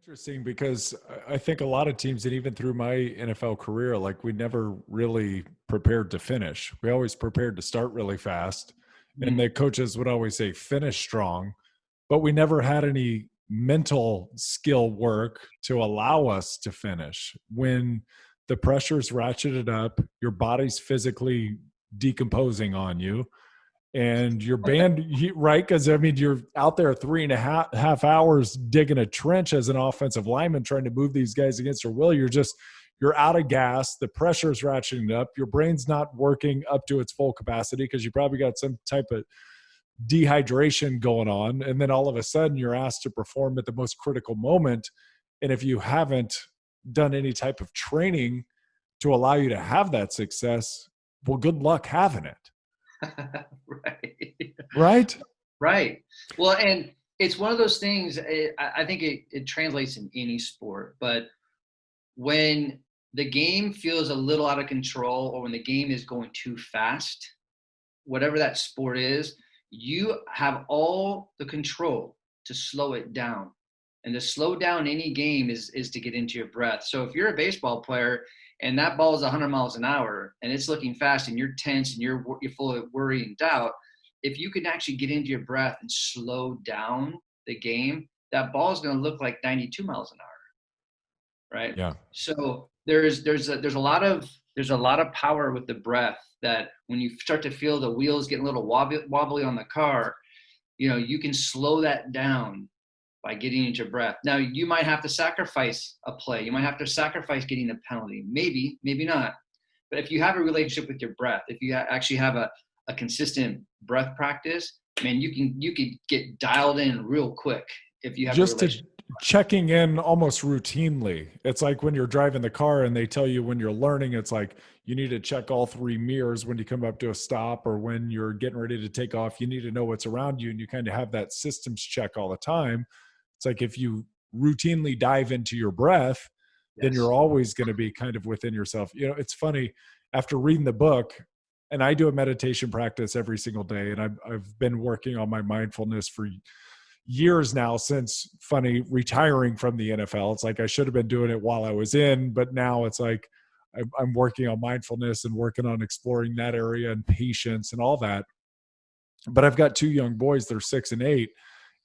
Interesting because I think a lot of teams, and even through my NFL career, like we never really prepared to finish. We always prepared to start really fast. And the Mm. coaches would always say, finish strong. But we never had any mental skill work to allow us to finish. When the pressure's ratcheted up, your body's physically decomposing on you and your band, right? Because I mean, you're out there 3.5 hours digging a trench as an offensive lineman trying to move these guys against their will. You're out of gas. The pressure is ratcheting up. Your brain's not working up to its full capacity because you probably got some type of dehydration going on. And then all of a sudden, you're asked to perform at the most critical moment. And if you haven't done any type of training to allow you to have that success, well, good luck having it. Right. Right? Right. Well, and it's one of those things, I think it translates in any sport, but when the game feels a little out of control or when the game is going too fast, whatever that sport is, you have all the control to slow it down. And to slow down any game is to get into your breath. So if you're a baseball player and that ball is 100 miles an hour and it's looking fast and you're tense and you're full of worry and doubt, if you can actually get into your breath and slow down the game, that ball is going to look like 92 miles an hour, right? Yeah. So there's a lot of power with the breath that when you start to feel the wheels getting a little wobbly on the car, you can slow that down by getting into your breath. Now you might have to sacrifice a play. You might have to sacrifice getting a penalty. Maybe not. But if you have a relationship with your breath, if you actually have a consistent breath practice, man, you could get dialed in real quick if you have a Just to relationship. checking in almost routinely. It's like when you're driving the car and they tell you when you're learning, it's like you need to check all three mirrors when you come up to a stop, or when you're getting ready to take off, you need to know what's around you. And you kind of have that systems check all the time. It's like if you routinely dive into your breath, then Yes. you're always going to be kind of within yourself. It's funny, after reading the book, and I do a meditation practice every single day, and I've been working on my mindfulness for years now, since funny retiring from the NFL. It's like I should have been doing it while I was in, but now it's like I'm working on mindfulness and working on exploring that area and patience and all that. But I've got two young boys, they're 6 and 8,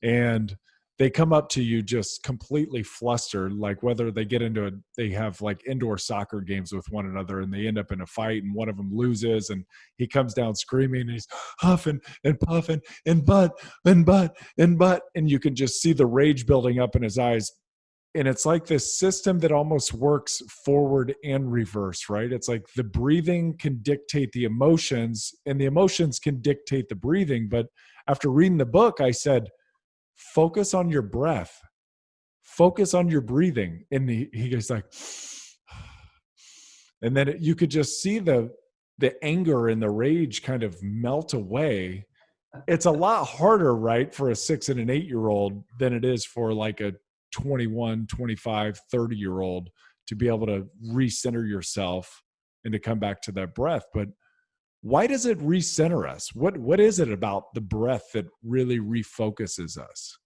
and they come up to you just completely flustered, like whether they have like indoor soccer games with one another and they end up in a fight and one of them loses and he comes down screaming and he's huffing and puffing and but, and you can just see the rage building up in his eyes. And it's like this system that almost works forward and reverse, right? It's like the breathing can dictate the emotions and the emotions can dictate the breathing. But after reading the book, I said, focus on your breath, focus on your breathing. And he goes like, and then you could just see the anger and the rage kind of melt away. It's a lot harder, right, for a 6 and an 8-year-old than it is for like a 21, 25, 30-year-old to be able to recenter yourself and to come back to that breath. But why does it recenter us? What is it about the breath that really refocuses us?